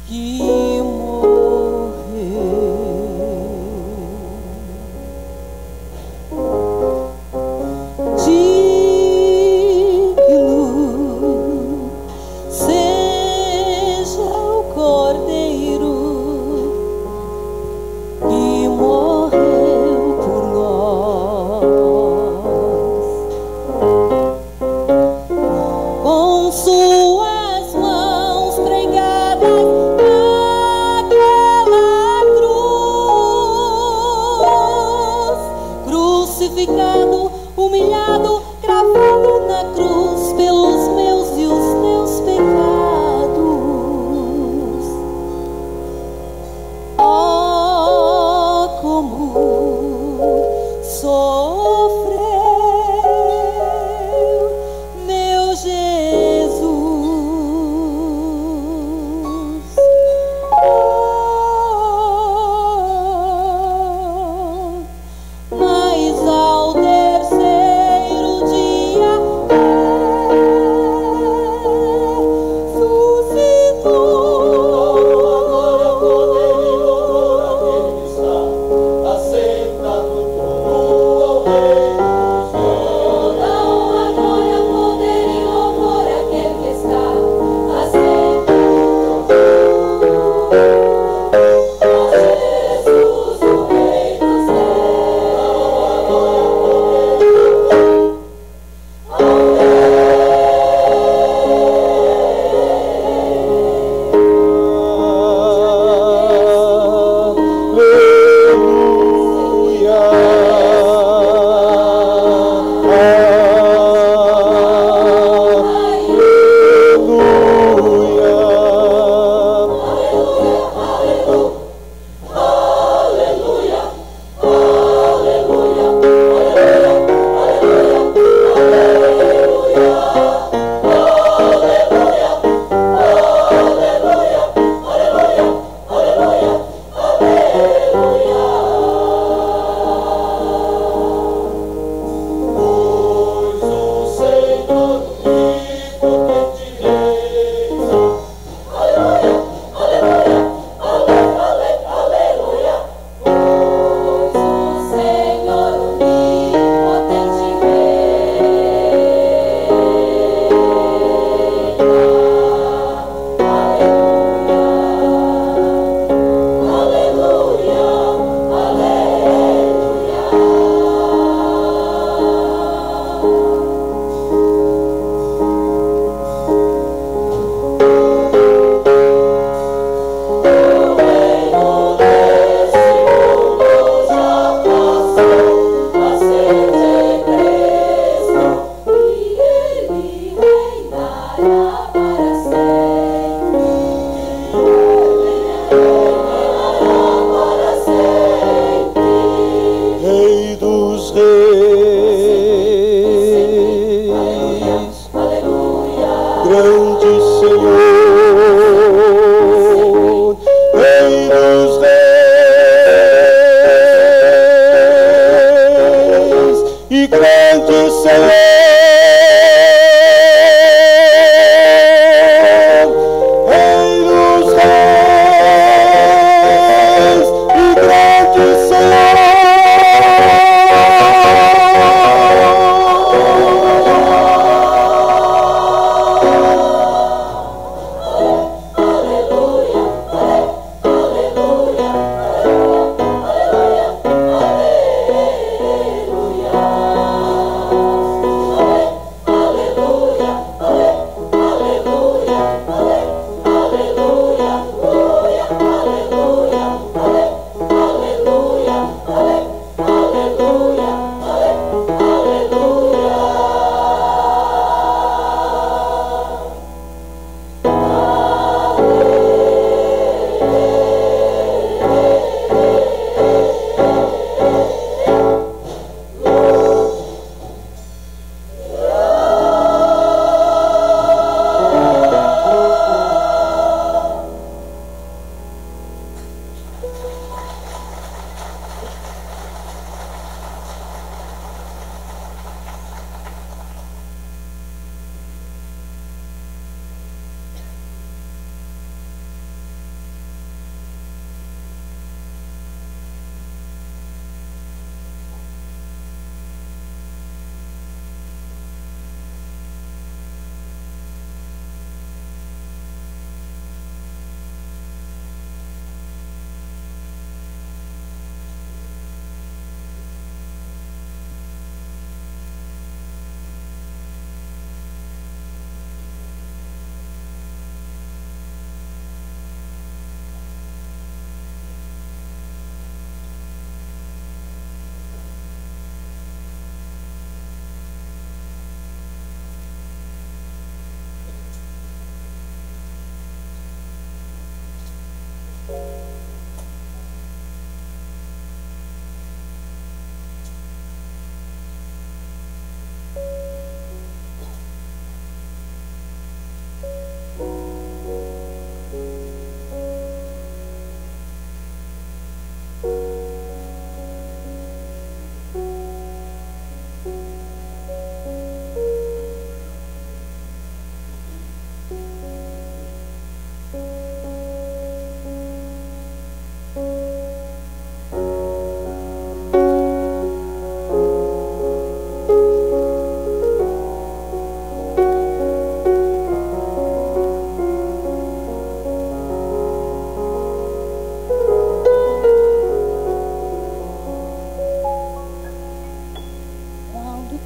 Que morreu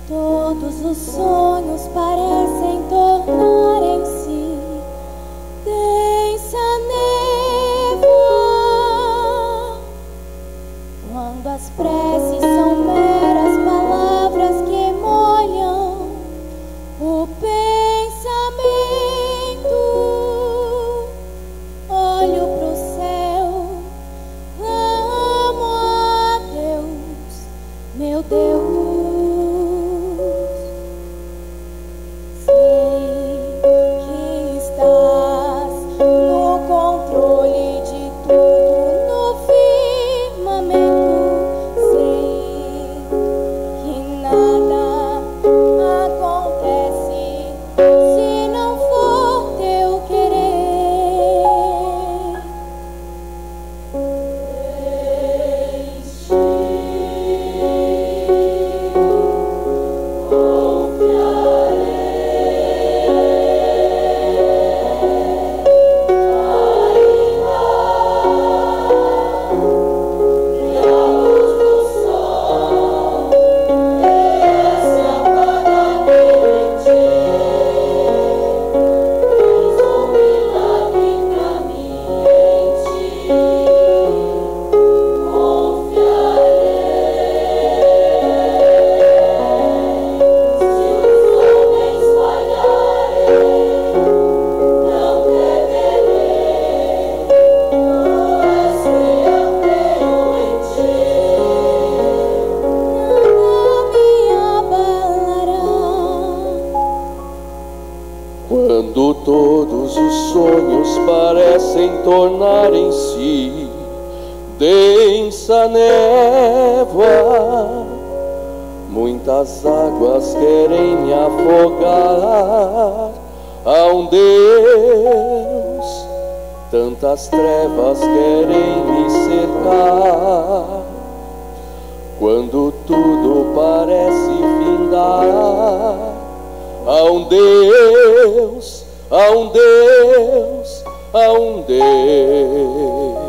Todos os sonhos parecem tornarem-se densa névoa, quando as preces são meras palavras que molham o pensamento. Olho pro céu, clamo a Deus, meu Deus. Quando todos os sonhos parecem tornarem-se densa névoa, muitas águas querem me afogar. Há um Deus, tantas trevas querem me cercar. Quando tudo parece findar, há um Deus, há um Deus, há um Deus.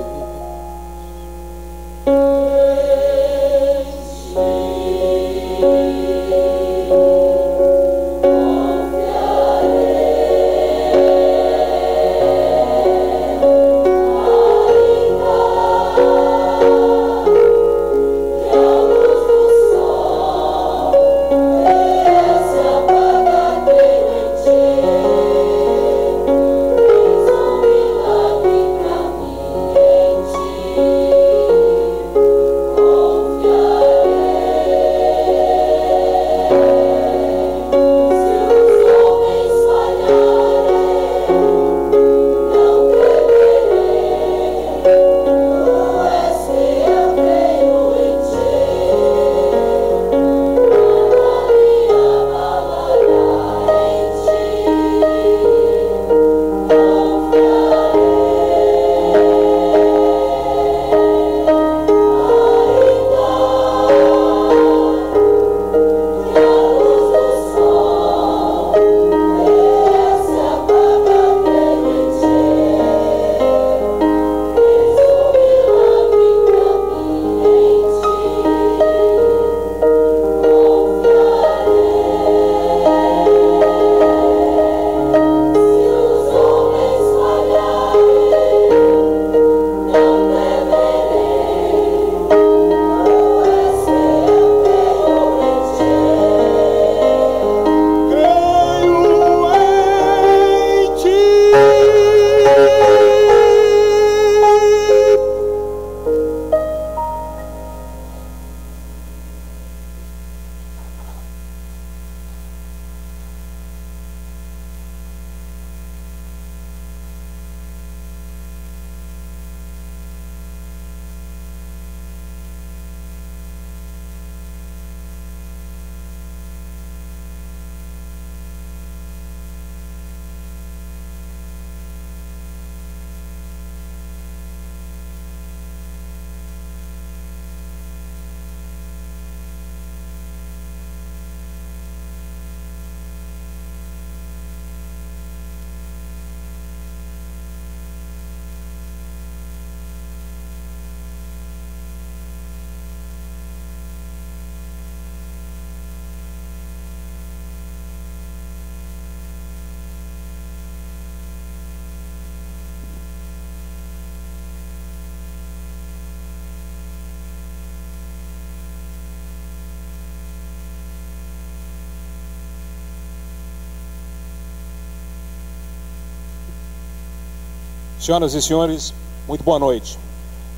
Senhoras e senhores, muito boa noite.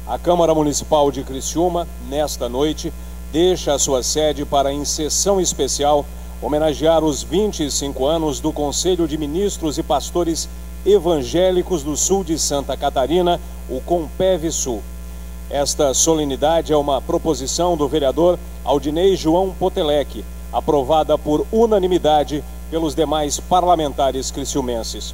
A Câmara Municipal de Criciúma, nesta noite, deixa a sua sede para, em sessão especial, homenagear os 25 anos do Conselho de Ministros e Pastores Evangélicos do Sul de Santa Catarina, o CONPEV-Sul. Esta solenidade é uma proposição do vereador Aldinei João Potelec, aprovada por unanimidade pelos demais parlamentares criciumenses.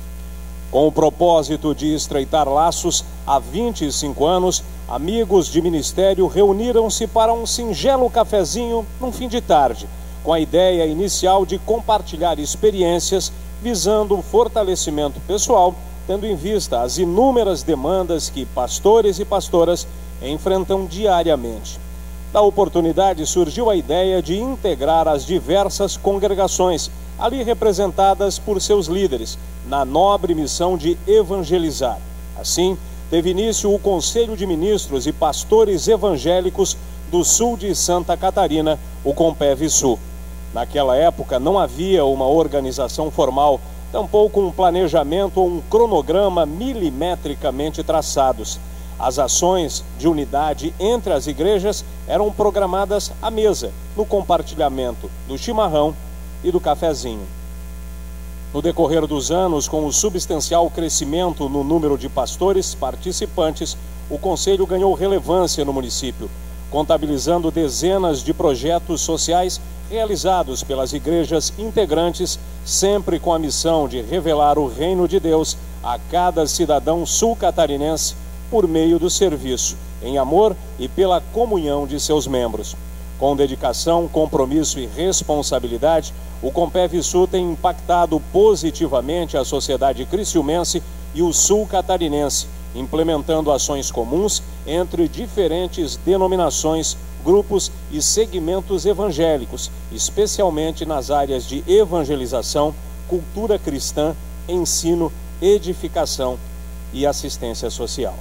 Com o propósito de estreitar laços, há 25 anos, amigos de ministério reuniram-se para um singelo cafezinho num fim de tarde, com a ideia inicial de compartilhar experiências visando o fortalecimento pessoal, tendo em vista as inúmeras demandas que pastores e pastoras enfrentam diariamente. Da oportunidade surgiu a ideia de integrar as diversas congregações, ali representadas por seus líderes, na nobre missão de evangelizar. Assim, teve início o Conselho de Ministros e Pastores Evangélicos do Sul de Santa Catarina, o CONPEV-Sul. Naquela época não havia uma organização formal, tampouco um planejamento ou um cronograma milimetricamente traçados. As ações de unidade entre as igrejas eram programadas à mesa, no compartilhamento do chimarrão e do cafezinho. No decorrer dos anos, com o substancial crescimento no número de pastores participantes, o Conselho ganhou relevância no município, contabilizando dezenas de projetos sociais realizados pelas igrejas integrantes, sempre com a missão de revelar o reino de Deus a cada cidadão sul-catarinense por meio do serviço, em amor e pela comunhão de seus membros. Com dedicação, compromisso e responsabilidade, o CONPEV-Sul tem impactado positivamente a sociedade criciumense e o sul-catarinense, implementando ações comuns entre diferentes denominações, grupos e segmentos evangélicos, especialmente nas áreas de evangelização, cultura cristã, ensino, edificação e assistência social.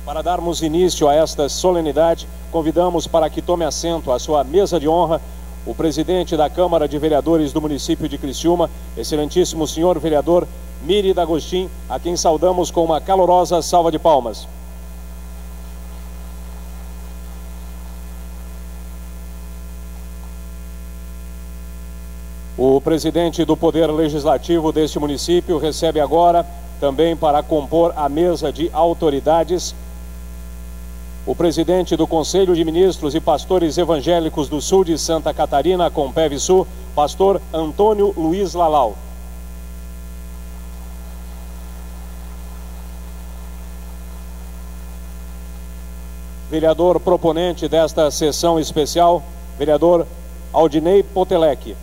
Para darmos início a esta solenidade, convidamos para que tome assento à sua mesa de honra o presidente da Câmara de Vereadores do município de Criciúma, excelentíssimo senhor vereador Miri D'Agostin, a quem saudamos com uma calorosa salva de palmas. O presidente do Poder Legislativo deste município recebe agora, também para compor a mesa de autoridades, o presidente do Conselho de Ministros e Pastores Evangélicos do Sul de Santa Catarina, CONPEV-Sul, pastor Antônio Luiz Lalau. Vereador proponente desta sessão especial, vereador Aldinei Potelec.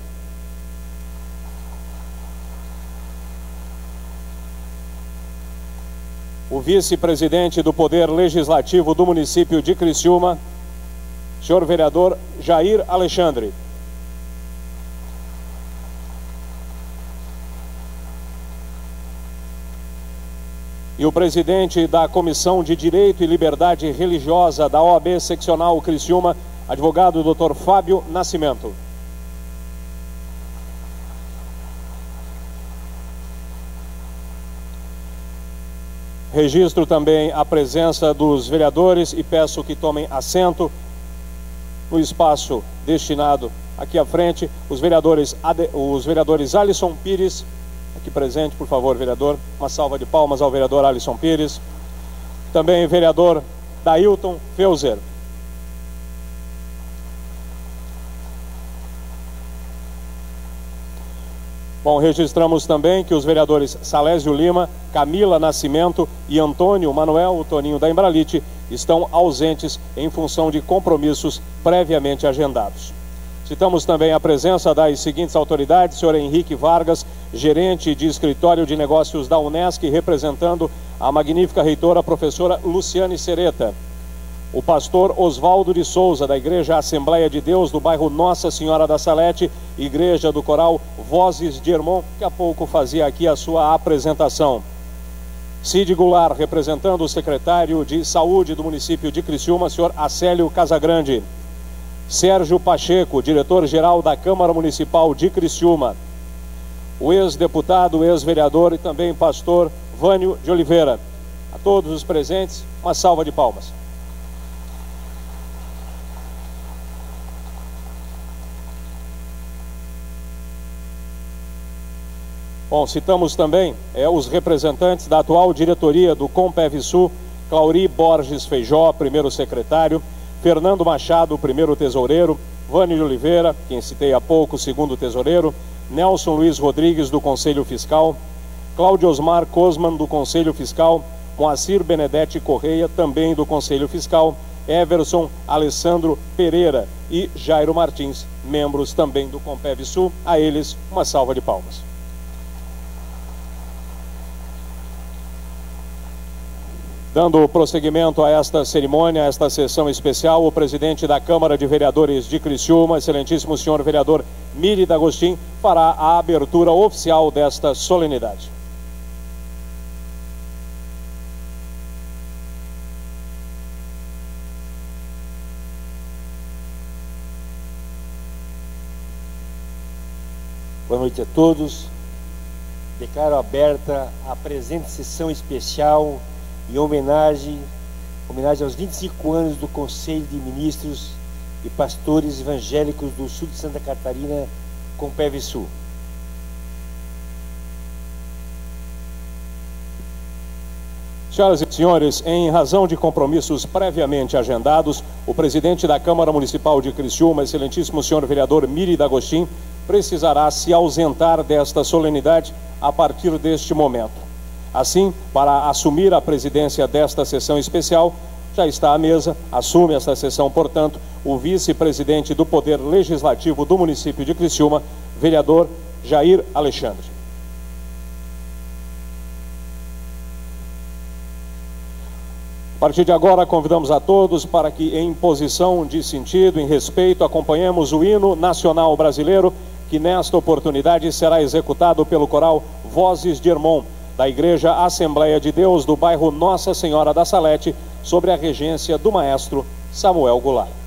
O vice-presidente do Poder Legislativo do município de Criciúma, senhor vereador Jair Alexandre. E o presidente da Comissão de Direito e Liberdade Religiosa da OAB Seccional Criciúma, advogado Dr. Fábio Nascimento. Registro também a presença dos vereadores e peço que tomem assento no espaço destinado aqui à frente. Os vereadores Alisson Pires, aqui presente, por favor, vereador. Uma salva de palmas ao vereador Alisson Pires. Também vereador Dailton Feuser. Bom, registramos também que os vereadores Salésio Lima, Camila Nascimento e Antônio Manuel, o Toninho da Embralite, estão ausentes em função de compromissos previamente agendados. Citamos também a presença das seguintes autoridades: senhor Henrique Vargas, gerente de escritório de negócios da Unesc, representando a magnífica reitora, professora Luciane Sereta. O pastor Oswaldo de Souza, da Igreja Assembleia de Deus, do bairro Nossa Senhora da Salete, Igreja do Coral Vozes de Hermon, que há pouco fazia aqui a sua apresentação. Cid Goulart, representando o secretário de Saúde do município de Criciúma, senhor Acélio Casagrande. Sérgio Pacheco, diretor-geral da Câmara Municipal de Criciúma. O ex-deputado, ex-vereador e também pastor Vânio de Oliveira. A todos os presentes, uma salva de palmas. Bom, citamos também os representantes da atual diretoria do Compevsul, Clauri Borges Feijó, primeiro secretário, Fernando Machado, primeiro tesoureiro, Vânia de Oliveira, quem citei há pouco, segundo tesoureiro, Nelson Luiz Rodrigues, do Conselho Fiscal, Cláudio Osmar Cosman, do Conselho Fiscal, Moacir Benedetti Correia, também do Conselho Fiscal, Everson Alessandro Pereira e Jairo Martins, membros também do Compevsul. A eles, uma salva de palmas. Dando prosseguimento a esta cerimônia, a esta sessão especial, o presidente da Câmara de Vereadores de Criciúma, excelentíssimo senhor vereador Miri D'Agostin, fará a abertura oficial desta solenidade. Boa noite a todos. Declaro aberta a presente sessão especial em homenagem aos 25 anos do Conselho de Ministros e Pastores Evangélicos do Sul de Santa Catarina, Compevsul. Senhoras e senhores, em razão de compromissos previamente agendados, o presidente da Câmara Municipal de Criciúma, excelentíssimo senhor vereador Miri D'Agostin, precisará se ausentar desta solenidade a partir deste momento. Assim, para assumir a presidência desta sessão especial, já está à mesa, assume esta sessão, portanto, o vice-presidente do Poder Legislativo do município de Criciúma, vereador Jair Alexandre. A partir de agora, convidamos a todos para que, em posição de sentido, em respeito, acompanhemos o hino nacional brasileiro, que nesta oportunidade será executado pelo coral Vozes de Hermon, da Igreja Assembleia de Deus do bairro Nossa Senhora da Salete, sobre a regência do maestro Samuel Goulart.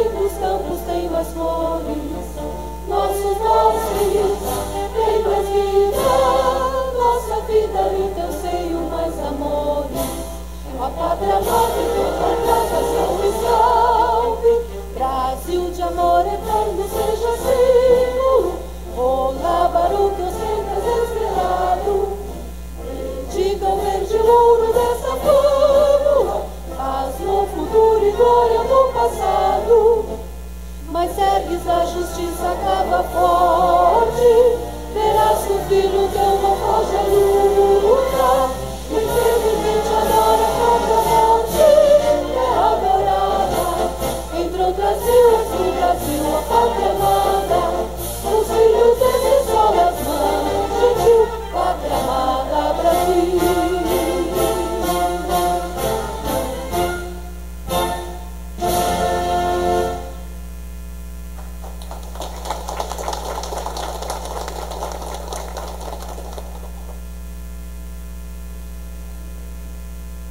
lindos campos têm mais flores, nossos receios têm mais vida, nossa vida em teu seio mais amores. A pátria amada em tua casa salve, salve, Brasil de amor eterno seja símbolo. Olá, Baruque, ostentas estrelado, diga o verde ouro dessa fórmula, paz no futuro e glória no passado. Mas ergues a justiça, acaba forte, verás que o filho teu não foge à luta. Infelizmente adora a própria morte, terra adorada, entre outras vilas do Brasil, a pátria amada, os filhos desses solas mãos, gentil, pátria amada, Brasil.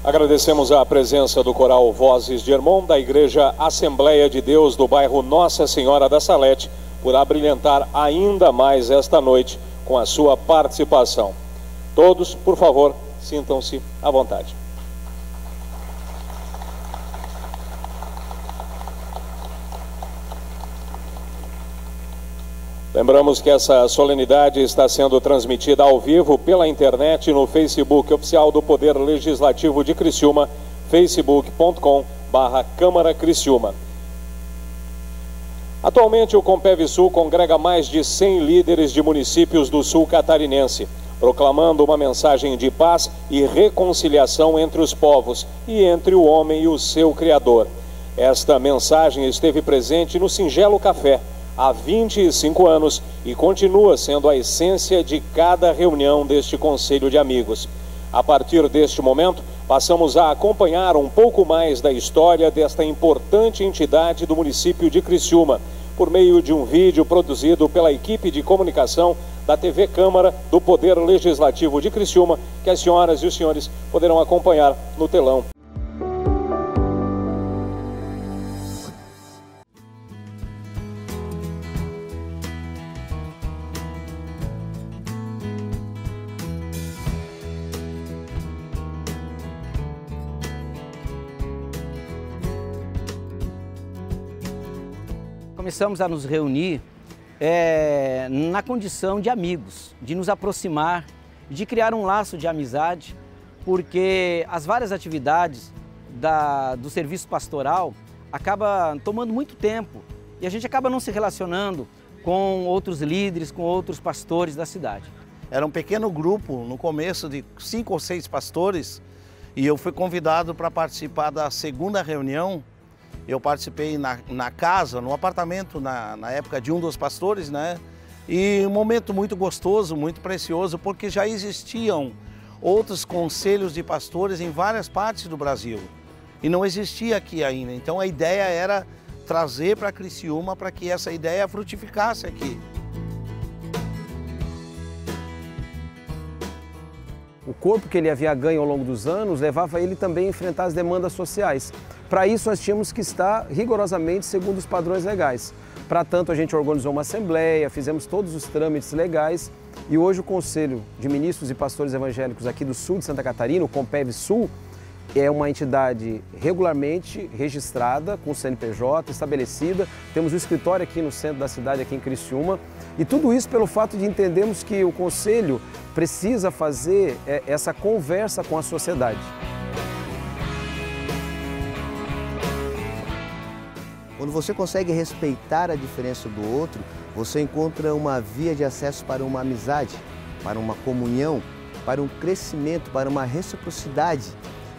Agradecemos a presença do coral Vozes de Hermon, da Igreja Assembleia de Deus do bairro Nossa Senhora da Salete, por abrilhantar ainda mais esta noite com a sua participação. Todos, por favor, sintam-se à vontade. Lembramos que essa solenidade está sendo transmitida ao vivo pela internet no Facebook oficial do Poder Legislativo de Criciúma, facebook.com/Câmara Criciúma. Atualmente, o Compev Sul congrega mais de 100 líderes de municípios do sul catarinense, proclamando uma mensagem de paz e reconciliação entre os povos e entre o homem e o seu Criador. Esta mensagem esteve presente no Singelo Café há 25 anos e continua sendo a essência de cada reunião deste Conselho de Amigos. A partir deste momento, passamos a acompanhar um pouco mais da história desta importante entidade do município de Criciúma, por meio de um vídeo produzido pela equipe de comunicação da TV Câmara do Poder Legislativo de Criciúma, que as senhoras e os senhores poderão acompanhar no telão. Começamos a nos reunir na condição de amigos, de nos aproximar, de criar um laço de amizade, porque as várias atividades do serviço pastoral acabam tomando muito tempo e a gente acaba não se relacionando com outros líderes, com outros pastores da cidade. Era um pequeno grupo, no começo, de 5 ou 6 pastores, e eu fui convidado para participar da segunda reunião. Eu participei na casa, no apartamento, na época de um dos pastores, né? E um momento muito gostoso, muito precioso, porque já existiam outros conselhos de pastores em várias partes do Brasil. E não existia aqui ainda. Então a ideia era trazer para Criciúma para que essa ideia frutificasse aqui. O corpo que ele havia ganho ao longo dos anos levava ele também a enfrentar as demandas sociais. Para isso, nós tínhamos que estar rigorosamente segundo os padrões legais. Para tanto, a gente organizou uma assembleia, fizemos todos os trâmites legais e hoje o Conselho de Ministros e Pastores Evangélicos aqui do sul de Santa Catarina, o Compev Sul, é uma entidade regularmente registrada, com CNPJ, estabelecida. Temos um escritório aqui no centro da cidade, aqui em Criciúma. E tudo isso pelo fato de entendermos que o Conselho precisa fazer essa conversa com a sociedade. Quando você consegue respeitar a diferença do outro, você encontra uma via de acesso para uma amizade, para uma comunhão, para um crescimento, para uma reciprocidade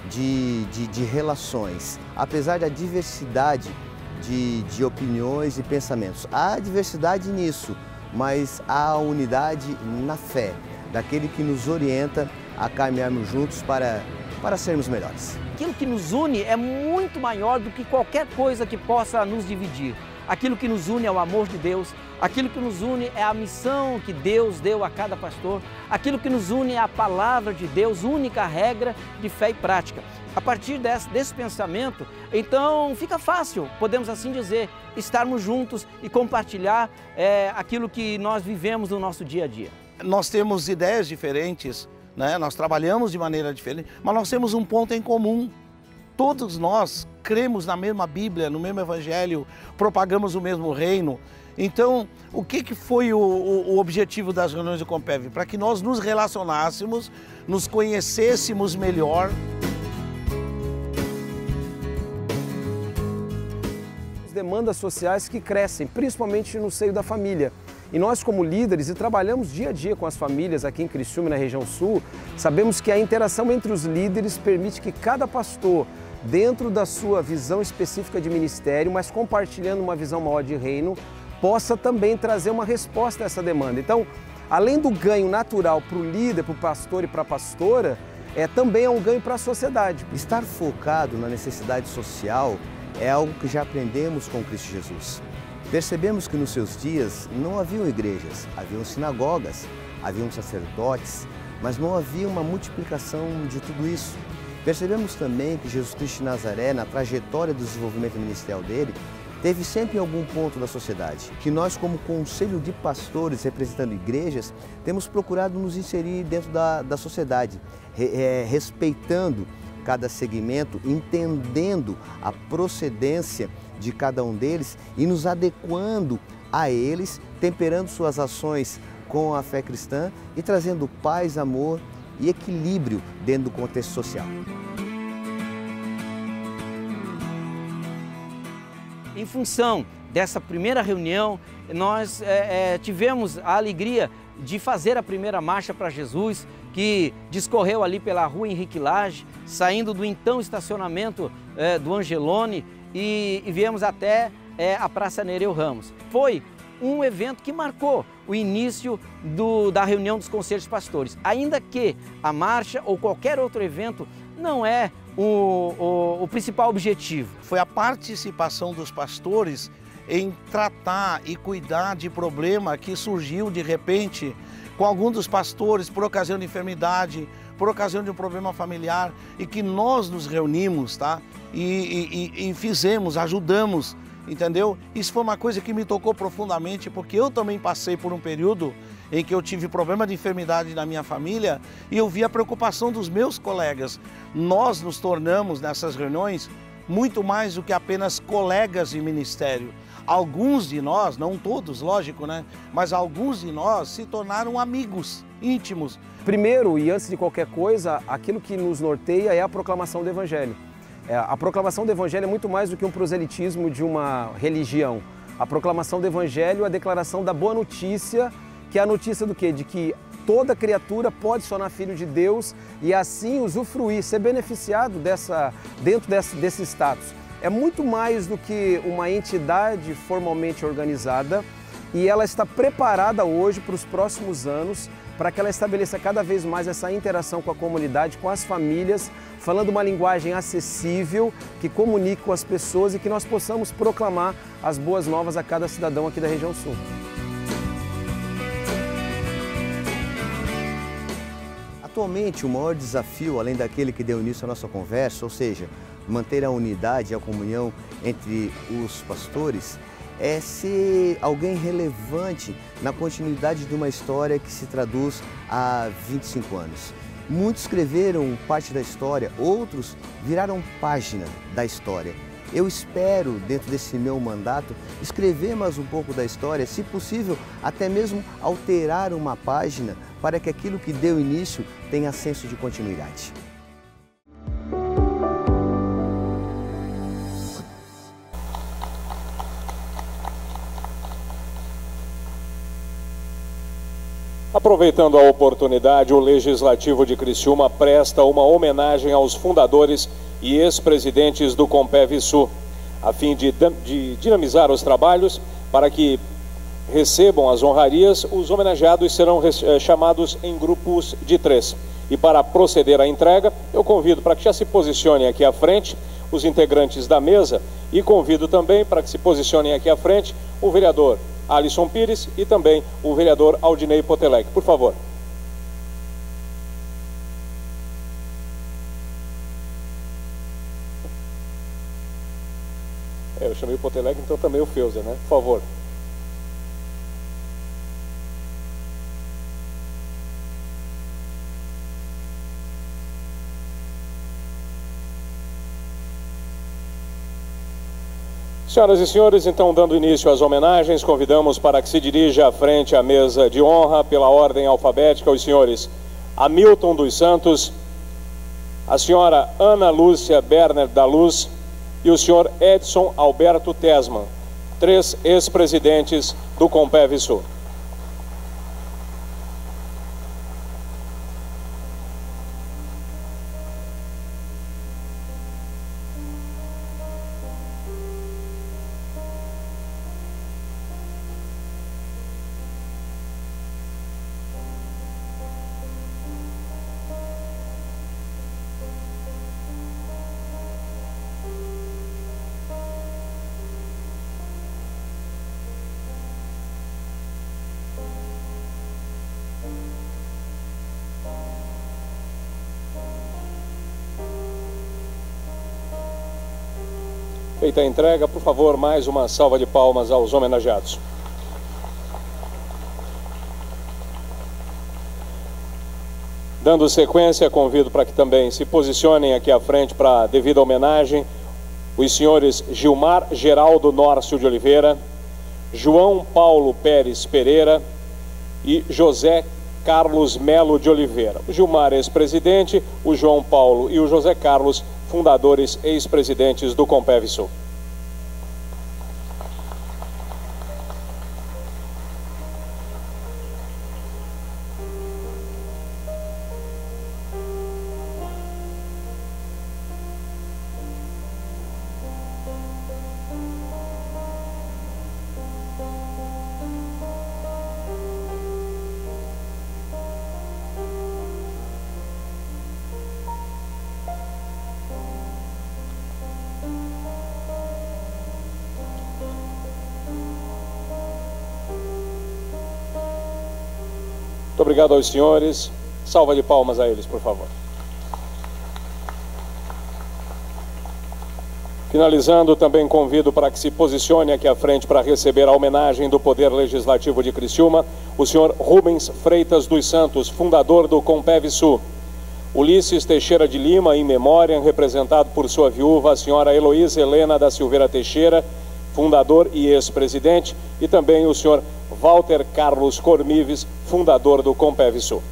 de relações. Apesar da diversidade de opiniões e pensamentos, há diversidade nisso, mas há unidade na fé, daquele que nos orienta a caminharmos juntos para sermos melhores. Aquilo que nos une é muito maior do que qualquer coisa que possa nos dividir. Aquilo que nos une é o amor de Deus, aquilo que nos une é a missão que Deus deu a cada pastor, aquilo que nos une é a palavra de Deus, única regra de fé e prática. A partir desse pensamento, então fica fácil, podemos assim dizer, estarmos juntos e compartilhar aquilo que nós vivemos no nosso dia a dia. Nós temos ideias diferentes, né? Nós trabalhamos de maneira diferente, mas nós temos um ponto em comum. Todos nós cremos na mesma Bíblia, no mesmo Evangelho, propagamos o mesmo reino. Então, o que foi o objetivo das reuniões do Compev? Para que nós nos relacionássemos, nos conhecêssemos melhor. Demandas sociais que crescem, principalmente no seio da família. E nós, como líderes, e trabalhamos dia a dia com as famílias aqui em Criciúma, na região sul, sabemos que a interação entre os líderes permite que cada pastor, dentro da sua visão específica de ministério, mas compartilhando uma visão maior de reino, possa também trazer uma resposta a essa demanda. Então, além do ganho natural para o líder, para o pastor e para a pastora, também é um ganho para a sociedade. Estar focado na necessidade social é algo que já aprendemos com Cristo Jesus. Percebemos que nos seus dias não haviam igrejas, haviam sinagogas, haviam sacerdotes, mas não havia uma multiplicação de tudo isso. Percebemos também que Jesus Cristo de Nazaré, na trajetória do desenvolvimento ministerial dele, teve sempre algum ponto da sociedade, que nós, como conselho de pastores representando igrejas, temos procurado nos inserir dentro da sociedade, respeitando cada segmento, entendendo a procedência de cada um deles e nos adequando a eles, temperando suas ações com a fé cristã e trazendo paz, amor e equilíbrio dentro do contexto social. Em função dessa primeira reunião, nós tivemos a alegria de fazer a primeira marcha para Jesus, que discorreu ali pela rua Henrique Lage, saindo do então estacionamento do Angelone e viemos até a Praça Nereu Ramos. Foi um evento que marcou o início da reunião dos conselhos pastores, ainda que a marcha ou qualquer outro evento não é o principal objetivo. Foi a participação dos pastores em tratar e cuidar de problema que surgiu de repente com algum dos pastores por ocasião de enfermidade, por ocasião de um problema familiar, e que nós nos reunimos, tá? E fizemos, ajudamos, entendeu? Isso foi uma coisa que me tocou profundamente, porque eu também passei por um período em que eu tive problema de enfermidade na minha família e eu vi a preocupação dos meus colegas. Nós nos tornamos nessas reuniões muito mais do que apenas colegas de ministério. Alguns de nós, não todos, lógico, né? Mas alguns de nós se tornaram amigos íntimos. Primeiro, e antes de qualquer coisa, aquilo que nos norteia é a proclamação do Evangelho. A proclamação do Evangelho é muito mais do que um proselitismo de uma religião. A proclamação do Evangelho é a declaração da boa notícia, que é a notícia do quê? De que toda criatura pode se tornar filho de Deus e assim usufruir, ser beneficiado dentro desse status. É muito mais do que uma entidade formalmente organizada e ela está preparada hoje para os próximos anos para que ela estabeleça cada vez mais essa interação com a comunidade, com as famílias, falando uma linguagem acessível, que comunique com as pessoas e que nós possamos proclamar as boas novas a cada cidadão aqui da região sul. Atualmente, o maior desafio, além daquele que deu início à nossa conversa, ou seja, manter a unidade e a comunhão entre os pastores, é ser alguém relevante na continuidade de uma história que se traduz há 25 anos. Muitos escreveram parte da história, outros viraram página da história. Eu espero, dentro desse meu mandato, escrever mais um pouco da história, se possível, até mesmo alterar uma página para que aquilo que deu início tenha senso de continuidade. Aproveitando a oportunidade, o Legislativo de Criciúma presta uma homenagem aos fundadores e ex-presidentes do Compev Sul, a fim de dinamizar os trabalhos para que recebam as honrarias. Os homenageados serão chamados em grupos de 3. E para proceder à entrega, eu convido para que já se posicionem aqui à frente os integrantes da mesa e convido também para que se posicionem aqui à frente o vereador Alisson Pires e também o vereador Aldinei Potelec. Por favor. Eu chamei o Potelec, então também o Feuser, né? Por favor. Senhoras e senhores, então, dando início às homenagens, convidamos para que se dirija à frente à mesa de honra, pela ordem alfabética, os senhores Hamilton dos Santos, a senhora Ana Lúcia Berner da Luz e o senhor Edson Alberto Tesman, 3 ex-presidentes do Compevsul. Feita a entrega, por favor, mais uma salva de palmas aos homenageados. Dando sequência, convido para que também se posicionem aqui à frente para a devida homenagem os senhores Gilmar Geraldo Nórcio de Oliveira, João Paulo Pérez Pereira e José Carlos Melo de Oliveira. O Gilmar, ex-presidente, o João Paulo e o José Carlos, fundadores ex-presidentes do Compevsul. Muito obrigado aos senhores. Salva de palmas a eles, por favor. Finalizando, também convido para que se posicione aqui à frente para receber a homenagem do Poder Legislativo de Criciúma, o senhor Rubens Freitas dos Santos, fundador do Compevsul. Ulisses Teixeira de Lima, em memória, representado por sua viúva, a senhora Heloísa Helena da Silveira Teixeira, fundador e ex-presidente, e também o senhor Walter Carlos Cormives, fundador do Compevsul.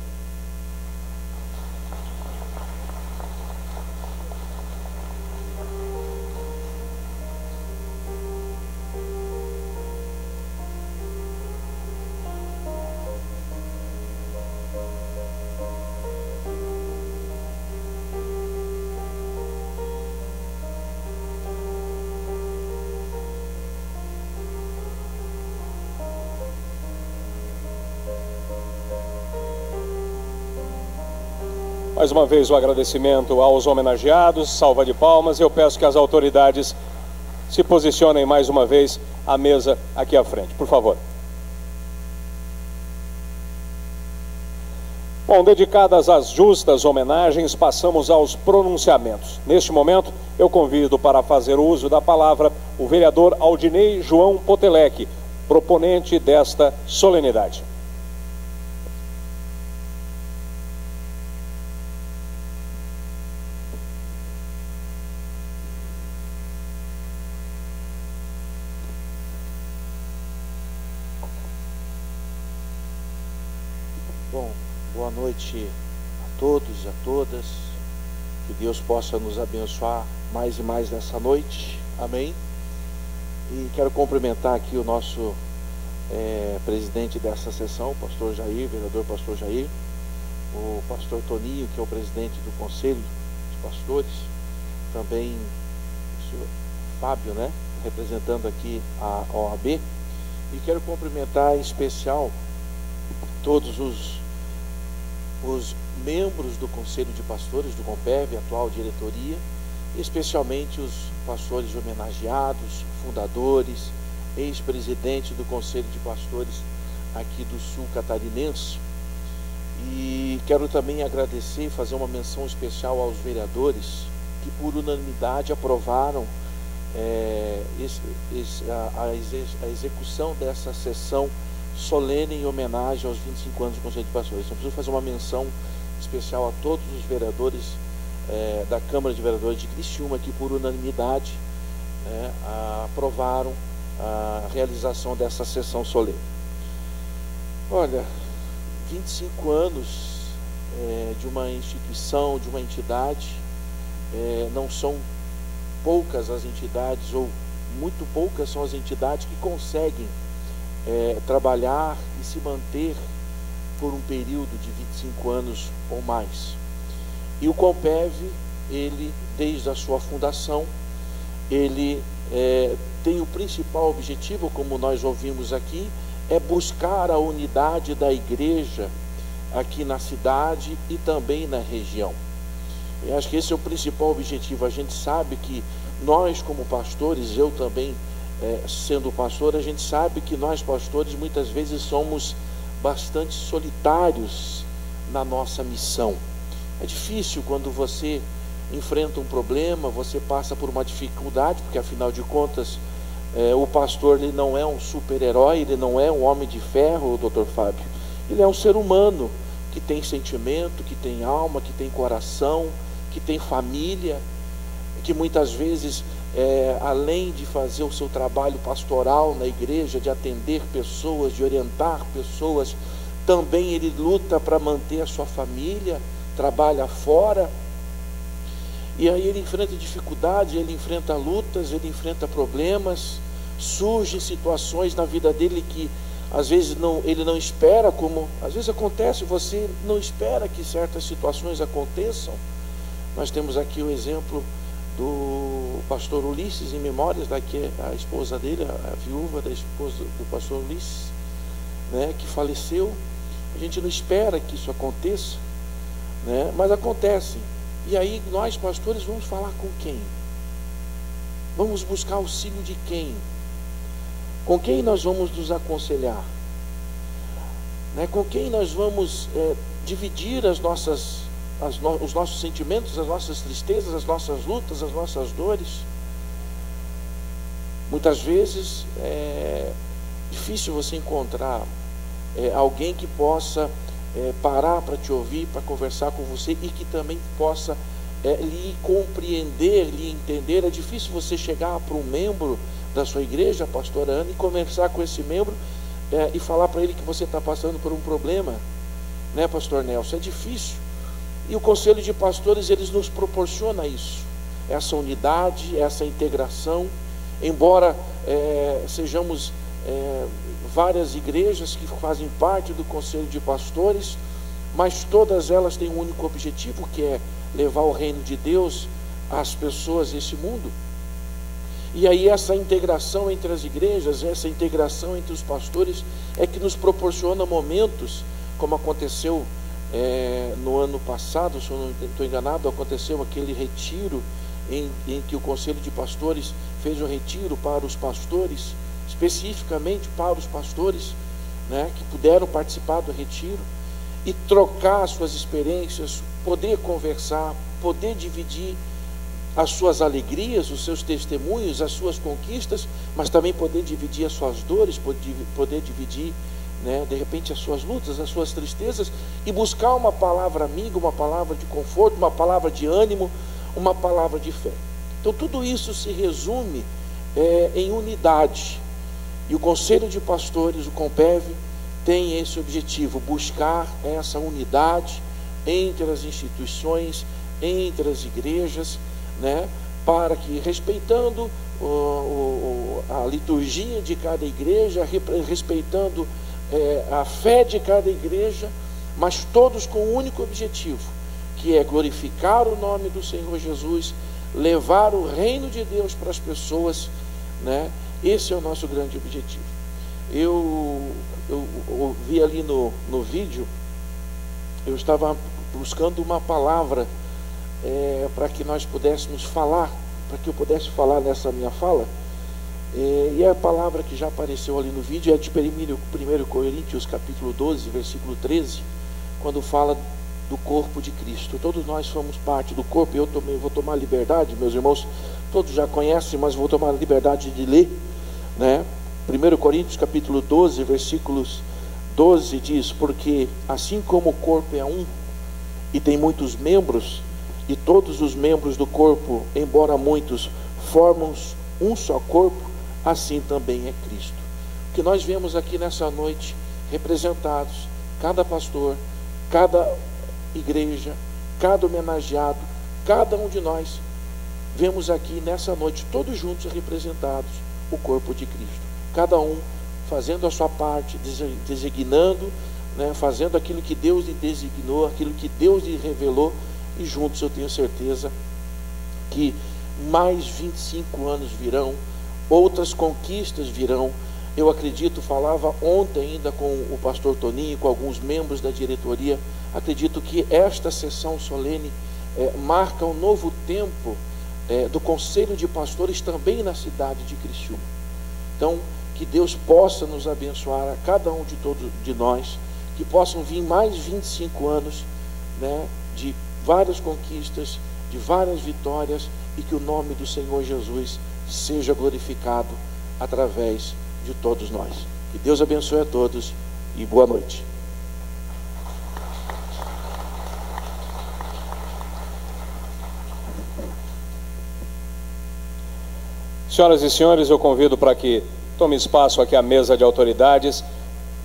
Mais uma vez o agradecimento aos homenageados, salva de palmas. Eu peço que as autoridades se posicionem mais uma vez à mesa aqui à frente, por favor. Bom, dedicadas às justas homenagens, passamos aos pronunciamentos. Neste momento, eu convido para fazer uso da palavra o vereador Aldinei João Potelec, proponente desta solenidade. Bom, boa noite a todos e a todas. Que Deus possa nos abençoar mais e mais nessa noite. Amém. E quero cumprimentar aqui o nosso presidente dessa sessão, o pastor Jair, vereador pastor Jair, o pastor Toninho, que é o presidente do Conselho de Pastores, também o senhor Fábio, né, representando aqui a OAB. E quero cumprimentar em especial todos os membros do Conselho de Pastores do Compev, atual diretoria, especialmente os pastores homenageados, fundadores, ex-presidentes do Conselho de Pastores aqui do Sul Catarinense. E quero também agradecer e fazer uma menção especial aos vereadores que por unanimidade aprovaram a execução dessa sessão solene em homenagem aos 25 anos do Conselho de Pastores. Eu preciso fazer uma menção especial a todos os vereadores da Câmara de Vereadores de Criciúma, que por unanimidade aprovaram a realização dessa sessão solene. Olha, 25 anos de uma instituição, de uma entidade, não são poucas as entidades, ou muito poucas são as entidades que conseguem trabalhar e se manter por um período de 25 anos ou mais. E o Compev, ele, desde a sua fundação, ele tem o principal objetivo, como nós ouvimos aqui, é buscar a unidade da igreja aqui na cidade e também na região. Eu acho que esse é o principal objetivo. A gente sabe que nós, como pastores, eu também sendo pastor, a gente sabe que nós pastores muitas vezes somos bastante solitários na nossa missão. É difícil quando você enfrenta um problema, você passa por uma dificuldade, porque afinal de contas o pastor, ele não é um super-herói, ele não é um homem de ferro, o Dr. Fábio. Ele é um ser humano que tem sentimento, que tem alma, que tem coração, que tem família, que muitas vezes, além de fazer o seu trabalho pastoral na igreja, de atender pessoas, de orientar pessoas, também ele luta para manter a sua família, trabalha fora, e aí ele enfrenta dificuldades, ele enfrenta lutas, ele enfrenta problemas, surgem situações na vida dele que às vezes ele não espera, como às vezes acontece, você não espera que certas situações aconteçam. Nós temos aqui o exemplo do pastor Ulisses, em memórias, daqui a esposa dele, a viúva da esposa do pastor Ulisses, né, que faleceu. A gente não espera que isso aconteça, né, mas acontece. E aí nós, pastores, vamos falar com quem? Vamos buscar auxílio de quem? Com quem nós vamos nos aconselhar? Né? Com quem nós vamos dividir os nossos sentimentos, as nossas tristezas, as nossas lutas, as nossas dores? Muitas vezes é difícil você encontrar alguém que possa parar para te ouvir, para conversar com você e que também possa lhe compreender, lhe entender. É difícil você chegar para um membro da sua igreja, a pastora Ana, e conversar com esse membro e falar para ele que você está passando por um problema, né, pastor Nelson? É difícil. E o Conselho de Pastores, eles nos proporciona isso, essa unidade, essa integração. Embora sejamos várias igrejas que fazem parte do Conselho de Pastores, mas todas elas têm um único objetivo, que é levar o reino de Deus às pessoas desse mundo. E aí essa integração entre as igrejas, essa integração entre os pastores é que nos proporciona momentos, como aconteceu no ano passado, se eu não estou enganado, aconteceu aquele retiro em que o Conselho de Pastores fez um retiro para os pastores, especificamente para os pastores, né, que puderam participar do retiro e trocar suas experiências, poder conversar, poder dividir as suas alegrias, os seus testemunhos, as suas conquistas, mas também poder dividir as suas dores, poder dividir, né, de repente as suas lutas, as suas tristezas, e buscar uma palavra amiga, uma palavra de conforto, uma palavra de ânimo, uma palavra de fé. Então tudo isso se resume em unidade. E o Conselho de Pastores, o Compev, tem esse objetivo, buscar essa unidade entre as instituições, entre as igrejas, né, para que, respeitando a liturgia de cada igreja, respeitando a fé de cada igreja, mas todos com um único objetivo, que é glorificar o nome do Senhor Jesus, levar o reino de Deus para as pessoas, né? Esse é o nosso grande objetivo. Eu vi ali no vídeo, eu estava buscando uma palavra para que nós pudéssemos falar, para que eu pudesse falar nessa minha fala, e a palavra que já apareceu ali no vídeo é de 1 Coríntios capítulo 12, versículo 13, quando fala do corpo de Cristo. Todos nós somos parte do corpo, e eu também vou tomar liberdade, meus irmãos, todos já conhecem, mas vou tomar a liberdade de ler, né? 1 Coríntios capítulo 12, versículos 12 diz: porque assim como o corpo é um e tem muitos membros, e todos os membros do corpo, embora muitos, formam um só corpo, assim também é Cristo. O que nós vemos aqui nessa noite, representados, cada pastor, cada igreja, cada homenageado, cada um de nós, vemos aqui nessa noite, todos juntos representados, o corpo de Cristo. Cada um fazendo a sua parte, designando, né, fazendo aquilo que Deus lhe designou, aquilo que Deus lhe revelou, e juntos eu tenho certeza que mais 25 anos virão, outras conquistas virão. Eu acredito, falava ontem ainda com o pastor Toninho, com alguns membros da diretoria, acredito que esta sessão solene marca um novo tempo do Conselho de Pastores também na cidade de Criciúma. Então, que Deus possa nos abençoar a cada um de todos de nós, que possam vir mais 25 anos, né, de várias conquistas, de várias vitórias, e que o nome do Senhor Jesus seja glorificado através de todos nós. Que Deus abençoe a todos e boa noite. Senhoras e senhores, eu convido para que tome espaço aqui à mesa de autoridades,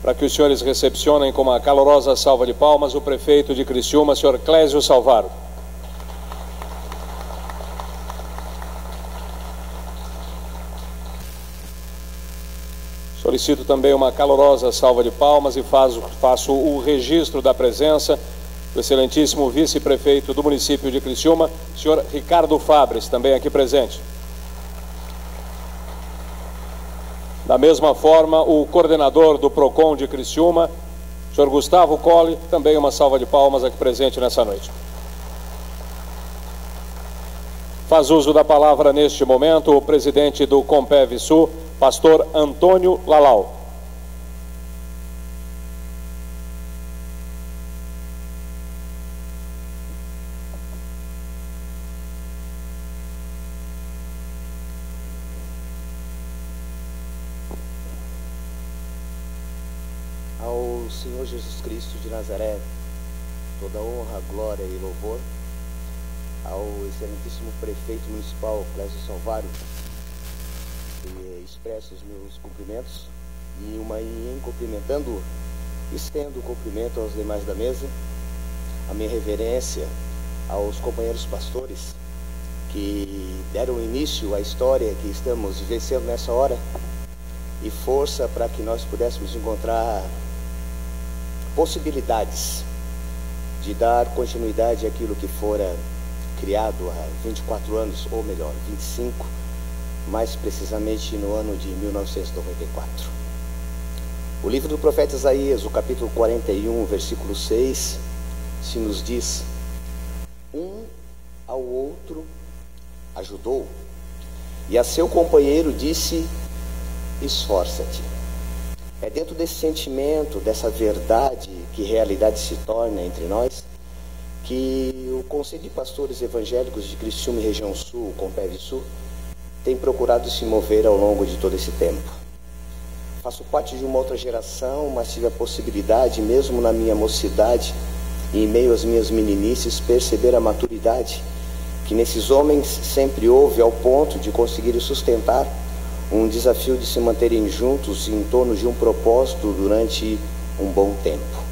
para que os senhores recepcionem com uma calorosa salva de palmas o prefeito de Criciúma, senhor Clésio Salvaro. Solicito também uma calorosa salva de palmas e faço o registro da presença do excelentíssimo vice-prefeito do município de Criciúma, senhor Ricardo Fabres, também aqui presente. Da mesma forma, o coordenador do PROCON de Criciúma, senhor Gustavo Colli, também uma salva de palmas aqui presente nessa noite. Faz uso da palavra neste momento o presidente do Compev Sul, pastor Antônio Lalau. Ao Senhor Jesus Cristo de Nazaré, toda honra, glória e louvor. Ao excelentíssimo prefeito municipal, Clésio Salvaro, expresso os meus cumprimentos, e em cumprimentando, estendo o cumprimento aos demais da mesa, a minha reverência aos companheiros pastores que deram início à história que estamos vivenciando nessa hora, e força para que nós pudéssemos encontrar possibilidades de dar continuidade àquilo que fora criado há 24 anos, ou melhor, 25, mais precisamente no ano de 1994. O livro do profeta Isaías, o capítulo 41, versículo 6, se nos diz: um ao outro ajudou, e a seu companheiro disse: esforça-te. É dentro desse sentimento, dessa verdade, que realidade se torna entre nós, que o Conselho de Pastores Evangélicos de Criciúma e Região Sul, o Compev Sul, tem procurado se mover ao longo de todo esse tempo. Faço parte de uma outra geração, mas tive a possibilidade, mesmo na minha mocidade, e em meio às minhas meninices, perceber a maturidade que nesses homens sempre houve, ao ponto de conseguirem sustentar um desafio de se manterem juntos em torno de um propósito durante um bom tempo.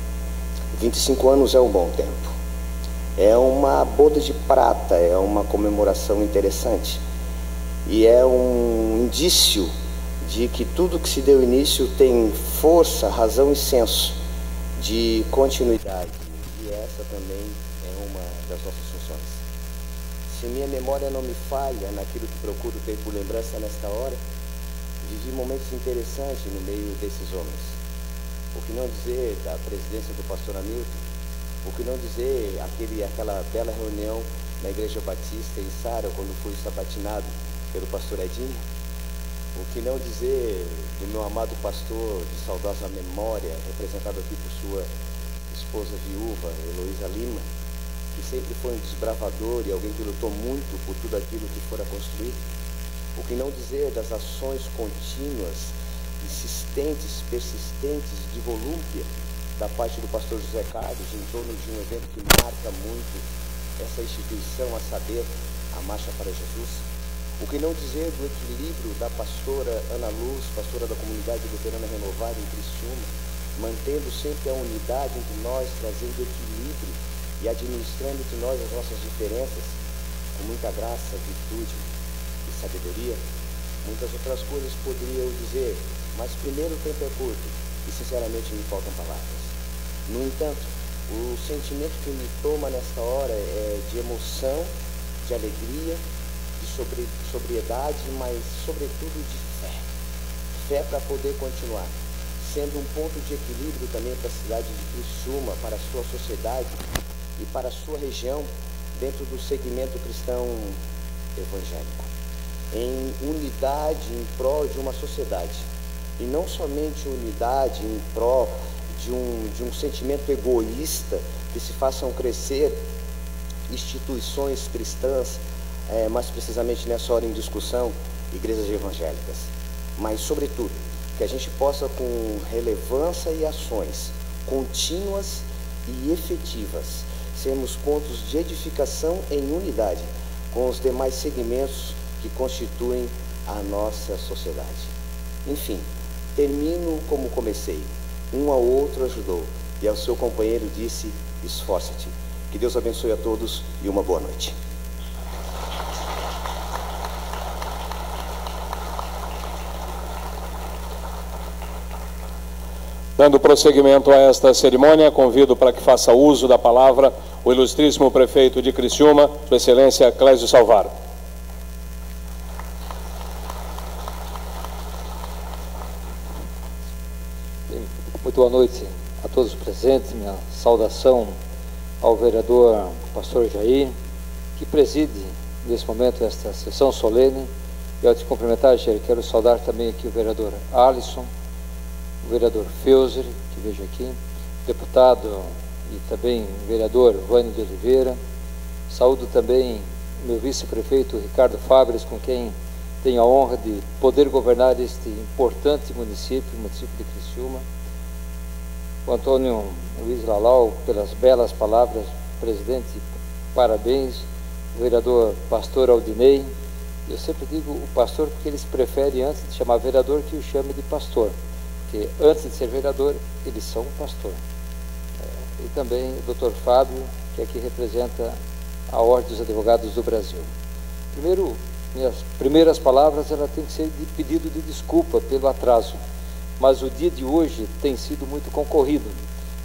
25 anos é um bom tempo. É uma boda de prata, é uma comemoração interessante. E é um indício de que tudo que se deu início tem força, razão e senso de continuidade. E essa também é uma das nossas funções. Se minha memória não me falha naquilo que procuro ter por lembrança nesta hora, vivi momentos interessantes no meio desses homens. O que não dizer da presidência do pastor Hamilton, o que não dizer aquela bela reunião na Igreja Batista em Sara, quando fui sabatinado pelo pastor Edinho. O que não dizer do meu amado pastor de saudosa memória, representado aqui por sua esposa viúva, Heloísa Lima, que sempre foi um desbravador e alguém que lutou muito por tudo aquilo que fora construído. O que não dizer das ações contínuas, insistentes, persistentes, de volúpia, da parte do pastor José Carlos, em torno de um evento que marca muito essa instituição, a saber, a Marcha para Jesus. O que não dizer do equilíbrio da pastora Ana Luz, pastora da Comunidade Luterana Renovada em Criciúma, mantendo sempre a unidade entre nós, trazendo equilíbrio e administrando entre nós as nossas diferenças, com muita graça, virtude e sabedoria. Muitas outras coisas poderia eu dizer, mas primeiro o tempo é curto e sinceramente me faltam palavras. No entanto, o sentimento que me toma nesta hora é de emoção, de alegria, de sobriedade, mas sobretudo de fé. Fé para poder continuar, sendo um ponto de equilíbrio também para a cidade de Criciúma, para a sua sociedade e para a sua região, dentro do segmento cristão evangélico, em unidade em prol de uma sociedade, e não somente unidade em prol de um sentimento egoísta que se façam crescer instituições cristãs, mais precisamente nessa hora em discussão, igrejas evangélicas, mas sobretudo que a gente possa, com relevância e ações contínuas e efetivas, sermos pontos de edificação em unidade com os demais segmentos que constituem a nossa sociedade. Enfim, termino como comecei. Um ao outro ajudou e ao seu companheiro disse: esforça-te. Que Deus abençoe a todos e uma boa noite. Dando prosseguimento a esta cerimônia, convido para que faça uso da palavra o ilustríssimo prefeito de Criciúma, Sua Excelência Clésio Salvar. Muito boa noite a todos os presentes. Minha saudação ao vereador pastor Jair, que preside nesse momento esta sessão solene. E ao te cumprimentar, Jair, quero saudar também aqui o vereador Alisson, o vereador Feuser, que vejo aqui, deputado e também o vereador Vânio de Oliveira. Saúdo também o meu vice-prefeito Ricardo Fabres, com quem tenho a honra de poder governar este importante município, o município de Criciúma. O Antônio Luiz Lalau, pelas belas palavras, presidente, parabéns. O vereador pastor Aldinei, eu sempre digo o pastor porque eles preferem, antes de chamar vereador, que o chame de pastor, porque antes de ser vereador, eles são pastor. E também o Dr. Fábio, que aqui representa a Ordem dos Advogados do Brasil. Primeiro, minhas primeiras palavras, ela tem que ser de pedido de desculpa pelo atraso, mas o dia de hoje tem sido muito concorrido.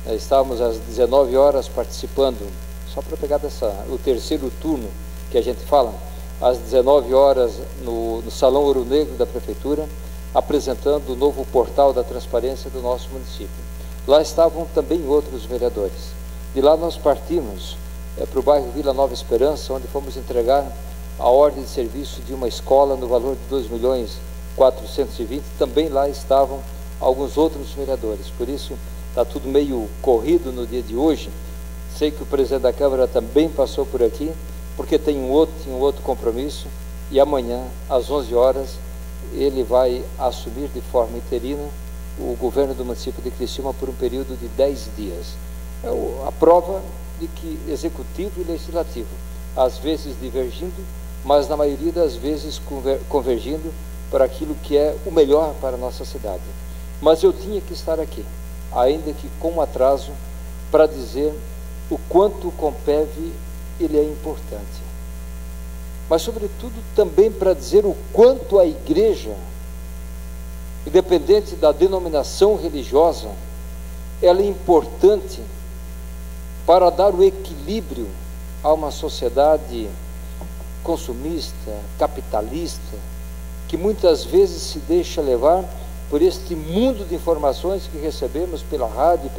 Estávamos às 19 horas participando, só para pegar o terceiro turno que a gente fala, às 19 horas no Salão Ouro Negro da Prefeitura, apresentando o novo portal da transparência do nosso município. Lá estavam também outros vereadores. De lá nós partimos para o bairro Vila Nova Esperança, onde fomos entregar a ordem de serviço de uma escola no valor de 2.420.000. Também lá estavam alguns outros vereadores. Por isso está tudo meio corrido no dia de hoje. Sei que o presidente da Câmara também passou por aqui, porque tem um outro compromisso, e amanhã, às 11 horas, ele vai assumir de forma interina o governo do município de Criciúma por um período de 10 dias. É a prova de que executivo e legislativo, às vezes divergindo, mas na maioria das vezes convergindo para aquilo que é o melhor para a nossa cidade. Mas eu tinha que estar aqui, ainda que com atraso, para dizer o quanto o Compev ele é importante, mas sobretudo também para dizer o quanto a igreja, independente da denominação religiosa, ela é importante para dar o equilíbrio a uma sociedade consumista, capitalista, que muitas vezes se deixa levar por este mundo de informações que recebemos pela rádio,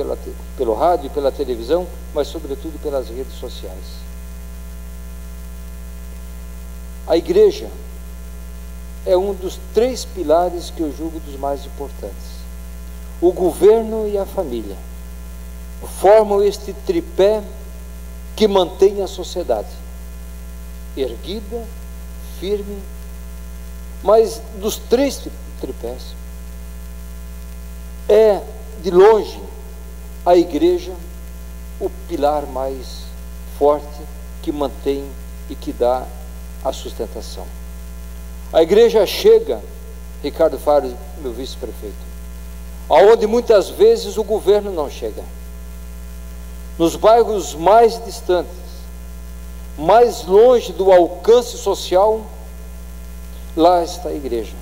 pelo rádio e pela televisão, mas sobretudo pelas redes sociais. A igreja é um dos 3 pilares que eu julgo dos mais importantes: o governo e a família. formam este tripé que mantém a sociedade erguida, firme. Mas dos três tripés, é de longe a igreja o pilar mais forte que mantém e que dá a sustentação. A igreja chega, Ricardo Fares, meu vice-prefeito, aonde muitas vezes o governo não chega. Nos bairros mais distantes, mais longe do alcance social, lá está a igreja.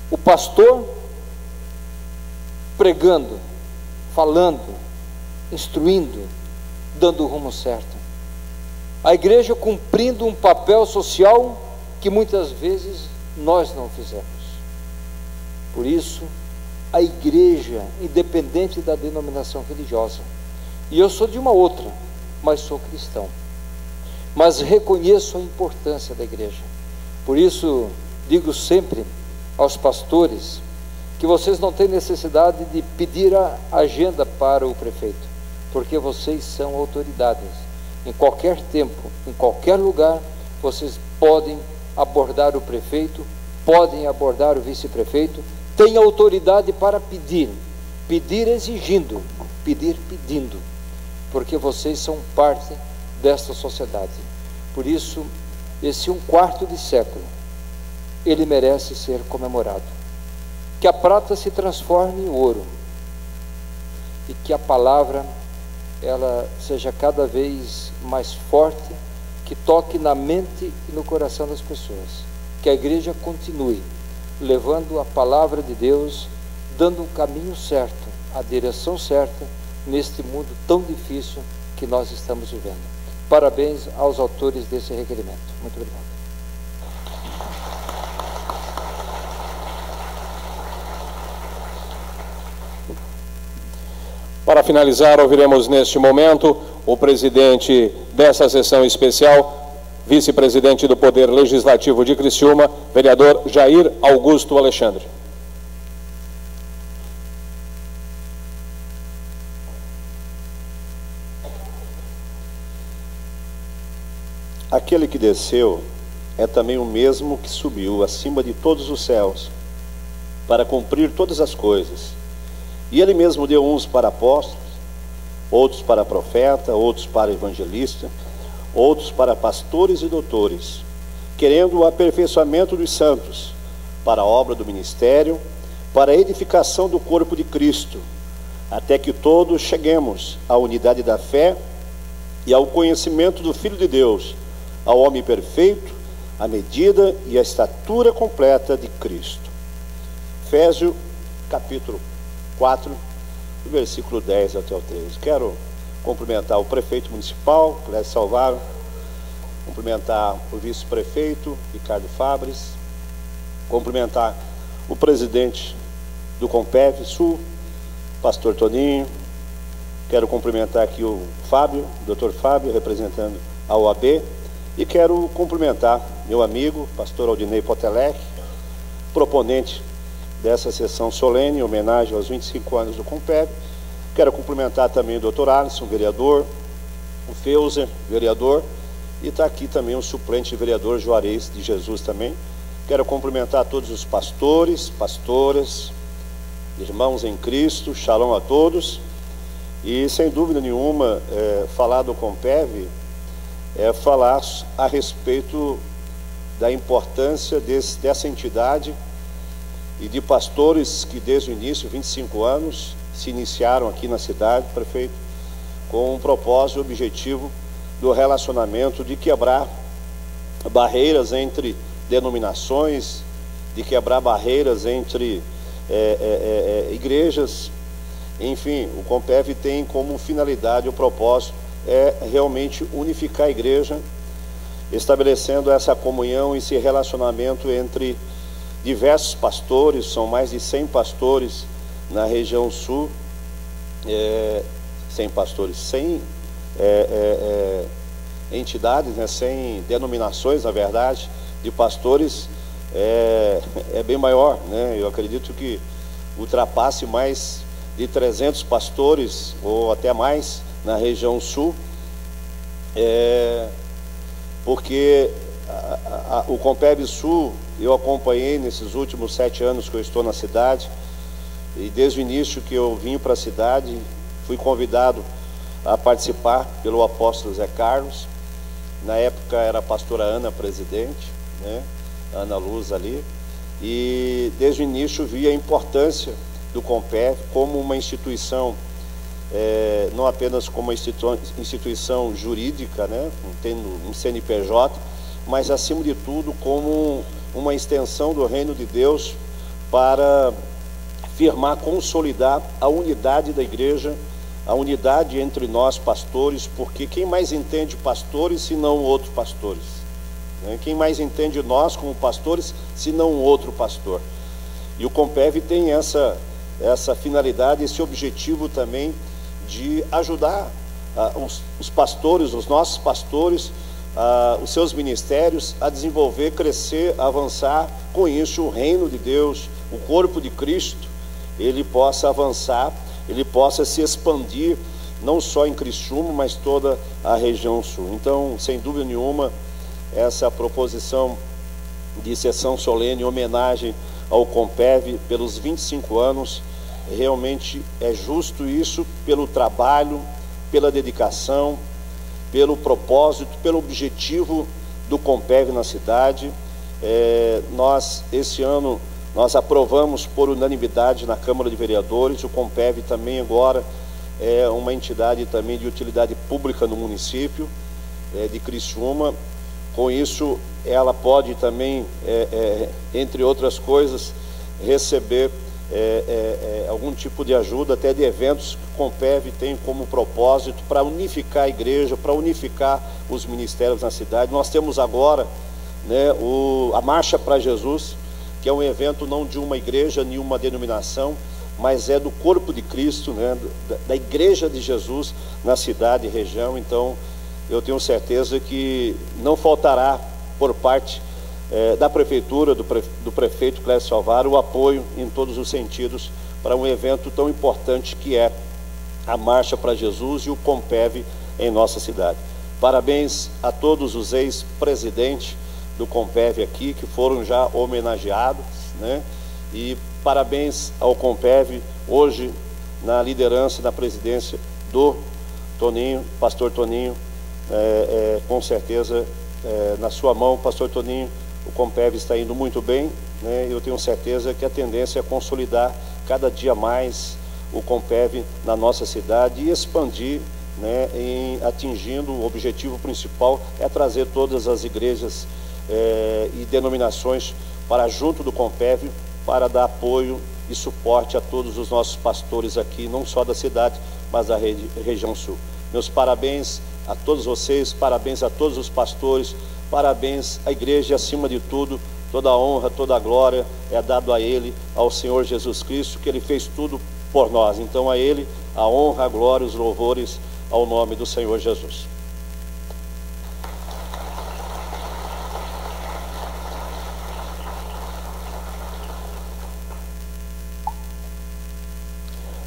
O pastor pregando, falando, instruindo, dando o rumo certo. A igreja cumprindo um papel social que muitas vezes nós não fizemos. Por isso, a igreja, independente da denominação religiosa, e eu sou de uma outra, mas sou cristão, mas reconheço a importância da igreja. Por isso, digo sempre aos pastores que vocês não têm necessidade de pedir a agenda para o prefeito, porque vocês são autoridades. Em qualquer tempo, em qualquer lugar, vocês podem abordar o prefeito, podem abordar o vice-prefeito, têm autoridade para pedir, pedir exigindo, pedir pedindo, porque vocês são parte desta sociedade. Por isso, esse 1/4 de século, ele merece ser comemorado. Que a prata se transforme em ouro e que a palavra ela seja cada vez mais forte, que toque na mente e no coração das pessoas. Que a igreja continue levando a palavra de Deus, dando o caminho certo, a direção certa neste mundo tão difícil que nós estamos vivendo. Parabéns aos autores desse requerimento. Muito obrigado. Para finalizar, ouviremos neste momento o presidente dessa sessão especial, vice-presidente do Poder Legislativo de Criciúma, vereador Jair Augusto Alexandre. Aquele que desceu é também o mesmo que subiu acima de todos os céus, para cumprir todas as coisas. E ele mesmo deu uns para apóstolos, outros para profeta, outros para evangelista, outros para pastores e doutores, querendo o aperfeiçoamento dos santos, para a obra do ministério, para a edificação do corpo de Cristo, até que todos cheguemos à unidade da fé e ao conhecimento do Filho de Deus, ao homem perfeito, à medida e à estatura completa de Cristo. Efésios capítulo 4, do versículo 10 até o 13. Quero cumprimentar o prefeito municipal, Clécio Salvaro, cumprimentar o vice-prefeito, Ricardo Fabres, cumprimentar o presidente do Compev Sul, pastor Toninho, quero cumprimentar aqui o Fábio, doutor Fábio, representando a OAB, e quero cumprimentar meu amigo, pastor Aldinei Potelec, proponente dessa sessão solene, em homenagem aos 25 anos do Compev. Quero cumprimentar também o doutor Alisson, vereador, o Feuser, vereador, e está aqui também o suplente vereador Juarez de Jesus também. Quero cumprimentar todos os pastores, pastoras, irmãos em Cristo, shalom a todos. E sem dúvida nenhuma, falar do Compev é falar a respeito da importância dessa entidade e de pastores que desde o início, 25 anos, se iniciaram aqui na cidade, prefeito, com um propósito e objetivo do relacionamento, de quebrar barreiras entre denominações, de quebrar barreiras entre igrejas. Enfim, o Compev tem como finalidade, o propósito realmente unificar a igreja, estabelecendo essa comunhão e esse relacionamento entre diversos pastores. São mais de 100 pastores na região sul, 100 pastores, 100 entidades, né, 100 denominações, na verdade, de pastores, é bem maior, né? Eu acredito que ultrapasse mais de 300 pastores, ou até mais, na região sul, porque o Compev Sul eu acompanhei nesses últimos 7 anos que eu estou na cidade, e desde o início que eu vim para a cidade, fui convidado a participar pelo apóstolo Zé Carlos. Na época era a pastora Ana presidente, né? Ana Luz ali, e desde o início vi a importância do Compev como uma instituição, não apenas como uma instituição jurídica, né? Tendo um CNPJ, mas acima de tudo como uma extensão do reino de Deus para firmar, consolidar a unidade da igreja, a unidade entre nós pastores, porque quem mais entende pastores se não outros pastores, né? Quem mais entende nós como pastores se não outro pastor. E o Compev tem essa finalidade, esse objetivo também de ajudar os pastores, os nossos pastores, os seus ministérios a desenvolver, crescer, avançar. Com isso o reino de Deus, o corpo de Cristo, ele possa avançar, ele possa se expandir, não só em Criciúma, mas toda a região sul. Então, sem dúvida nenhuma, essa proposição de sessão solene em homenagem ao Compev pelos 25 anos, realmente é justo isso, pelo trabalho, pela dedicação, pelo propósito, pelo objetivo do Compev na cidade. Esse ano, nós aprovamos por unanimidade na Câmara de Vereadores. O Compev também agora é uma entidade também de utilidade pública no município de Criciúma. Com isso, ela pode também, entre outras coisas, receber algum tipo de ajuda, até de eventos que o Compev tem como propósito para unificar a igreja, para unificar os ministérios na cidade. Nós temos agora, né, a Marcha para Jesus, que é um evento não de uma igreja, nenhuma denominação, mas é do corpo de Cristo, né, da igreja de Jesus na cidade e região. Então, eu tenho certeza que não faltará por parte da prefeitura, do prefeito Clécio Salvaro, o apoio em todos os sentidos para um evento tão importante que é a Marcha para Jesus e o Compev em nossa cidade. Parabéns a todos os ex-presidentes do Compev aqui, que foram já homenageados, né? E parabéns ao Compev, hoje na liderança, na presidência do Toninho, pastor Toninho, com certeza na sua mão, pastor Toninho, o Compev está indo muito bem, né? Eu tenho certeza que a tendência é consolidar cada dia mais o Compev na nossa cidade e expandir, né, atingindo o objetivo principal, é trazer todas as igrejas e denominações para junto do Compev, para dar apoio e suporte a todos os nossos pastores aqui, não só da cidade, mas da região sul. Meus parabéns a todos vocês, parabéns a todos os pastores, parabéns à igreja, e acima de tudo, toda a honra, toda a glória é dado a Ele, ao Senhor Jesus Cristo, que Ele fez tudo por nós. Então a Ele a honra, a glória, os louvores ao nome do Senhor Jesus.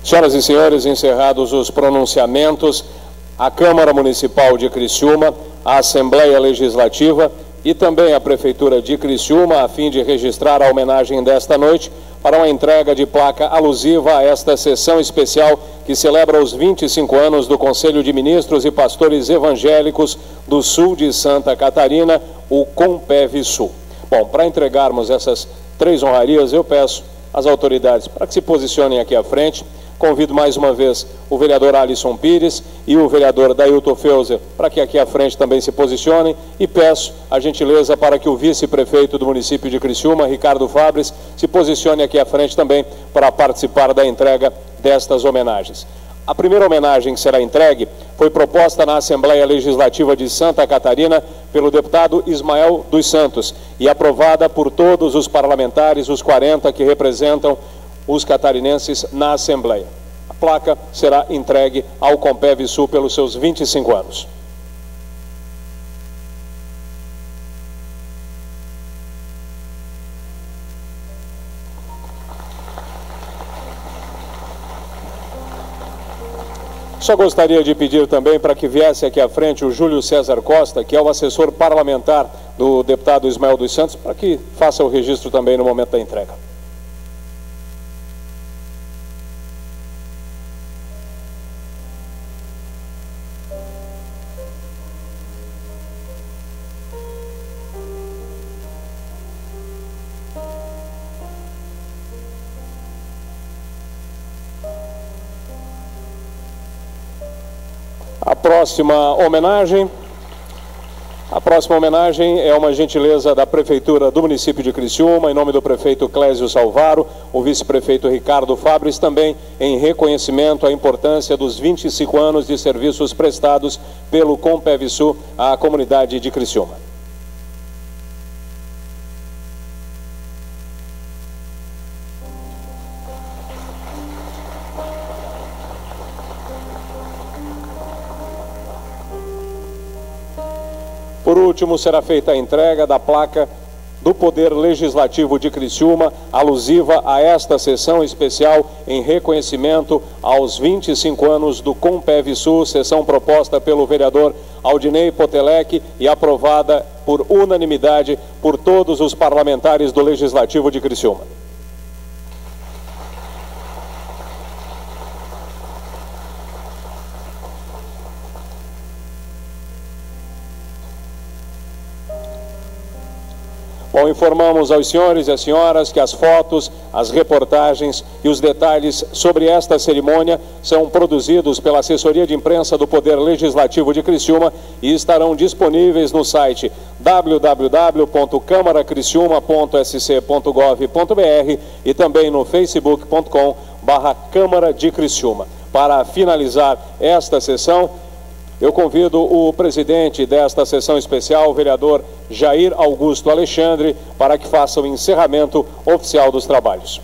Senhoras e senhores, encerrados os pronunciamentos, a Câmara Municipal de Criciúma, a Assembleia Legislativa e também a Prefeitura de Criciúma, a fim de registrar a homenagem desta noite, para uma entrega de placa alusiva a esta sessão especial que celebra os 25 anos do Conselho de Ministros e Pastores Evangélicos do Sul de Santa Catarina, o Compev Sul. Bom, para entregarmos essas 3 honrarias, eu peço às autoridades para que se posicionem aqui à frente. Convido mais uma vez o vereador Alisson Pires e o vereador Dailton Feuser para que aqui à frente também se posicionem, e peço a gentileza para que o vice-prefeito do município de Criciúma, Ricardo Fabres, se posicione aqui à frente também para participar da entrega destas homenagens. A primeira homenagem que será entregue foi proposta na Assembleia Legislativa de Santa Catarina pelo deputado Ismael dos Santos e aprovada por todos os parlamentares, os 40 que representam os catarinenses na Assembleia. A placa será entregue ao Compev Sul pelos seus 25 anos. Só gostaria de pedir também para que viesse aqui à frente o Júlio César Costa, que é o assessor parlamentar do deputado Ismael dos Santos, para que faça o registro também no momento da entrega. A próxima homenagem é uma gentileza da Prefeitura do município de Criciúma, em nome do prefeito Clésio Salvaro, o vice-prefeito Ricardo Fabres, também em reconhecimento à importância dos 25 anos de serviços prestados pelo Compevsul à comunidade de Criciúma. Por último, será feita a entrega da placa do Poder Legislativo de Criciúma, alusiva a esta sessão especial em reconhecimento aos 25 anos do Compevsul, sessão proposta pelo vereador Aldinei Potelec e aprovada por unanimidade por todos os parlamentares do Legislativo de Criciúma. Bom, informamos aos senhores e às senhoras que as fotos, as reportagens e os detalhes sobre esta cerimônia são produzidos pela Assessoria de Imprensa do Poder Legislativo de Criciúma e estarão disponíveis no site www.câmaracriciúma.sc.gov.br e também no facebook.com/Câmara de Criciúma. Para finalizar esta sessão, eu convido o presidente desta sessão especial, o vereador Jair Augusto Alexandre, para que faça o encerramento oficial dos trabalhos.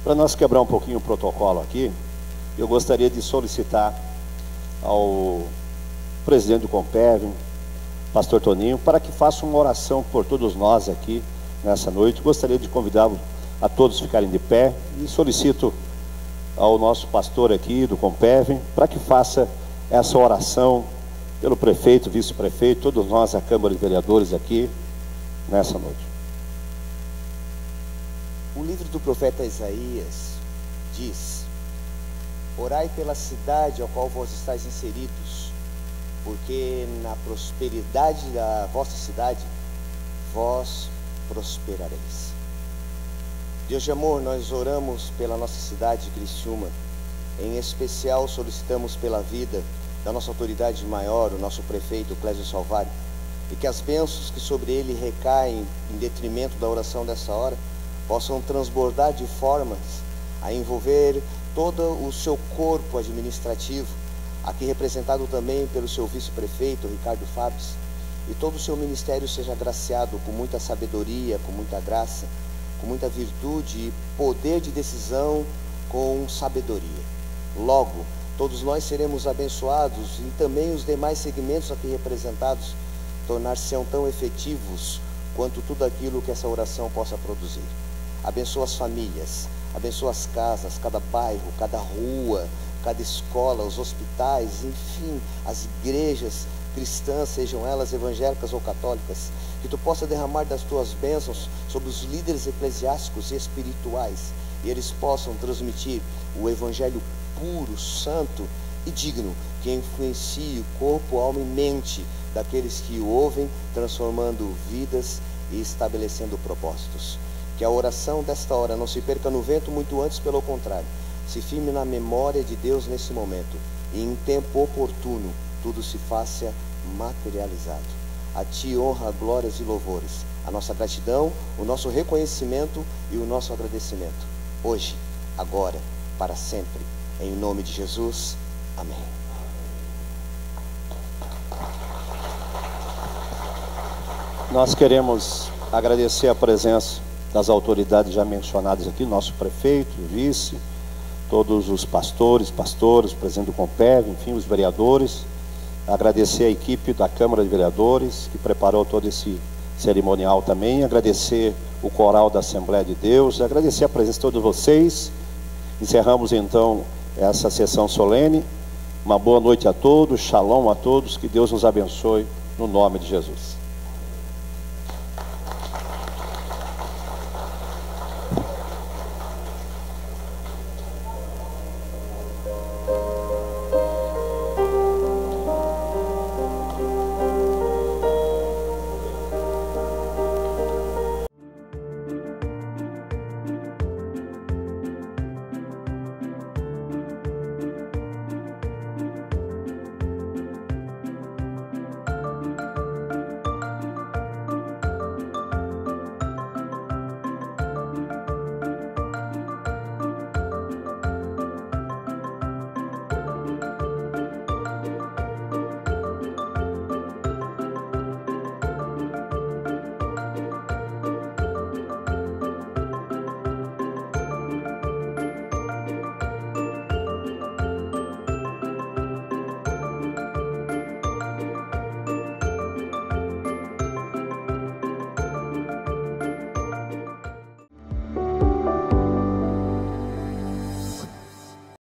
Para nós quebrar um pouquinho o protocolo aqui, eu gostaria de solicitar ao presidente do Compev, pastor Toninho, para que faça uma oração por todos nós aqui nessa noite. Gostaria de convidá-lo a todos ficarem de pé e solicito ao nosso pastor aqui do Compev para que faça essa oração pelo prefeito, vice-prefeito, todos nós, a Câmara de Vereadores aqui nessa noite. O livro do profeta Isaías diz: orai pela cidade ao qual vós estáis inseridos, porque na prosperidade da vossa cidade vós prosperareis. Deus de amor, nós oramos pela nossa cidade de Criciúma, em especial solicitamos pela vida da nossa autoridade maior, o nosso prefeito Clésio Salvaro, e que as bênçãos que sobre ele recaem em detrimento da oração dessa hora possam transbordar de formas a envolver todo o seu corpo administrativo, aqui representado também pelo seu vice-prefeito, Ricardo Fabres, e todo o seu ministério seja agraciado com muita sabedoria, com muita graça, com muita virtude e poder de decisão com sabedoria. Logo, todos nós seremos abençoados e também os demais segmentos aqui representados tornar-se-ão tão efetivos quanto tudo aquilo que essa oração possa produzir. Abençoa as famílias, abençoa as casas, cada bairro, cada rua, cada escola, os hospitais, enfim, as igrejas cristãs, sejam elas evangélicas ou católicas, que tu possa derramar das tuas bênçãos sobre os líderes eclesiásticos e espirituais, e eles possam transmitir o evangelho puro, santo e digno, que influencie o corpo, alma e mente daqueles que o ouvem, transformando vidas e estabelecendo propósitos. Que a oração desta hora não se perca no vento, muito antes, pelo contrário, se firme na memória de Deus nesse momento, e em tempo oportuno tudo se faça materializado. A Ti honra, glórias e louvores, a nossa gratidão, o nosso reconhecimento e o nosso agradecimento, hoje, agora, para sempre, em nome de Jesus, amém. Nós queremos agradecer a presença das autoridades já mencionadas aqui, nosso prefeito, vice, todos os pastores, o presidente do Compeg, enfim, os vereadores. Agradecer a equipe da Câmara de Vereadores, que preparou todo esse cerimonial também. Agradecer o coral da Assembleia de Deus. Agradecer a presença de todos vocês. Encerramos, então, essa sessão solene. Uma boa noite a todos, shalom a todos, que Deus nos abençoe, no nome de Jesus.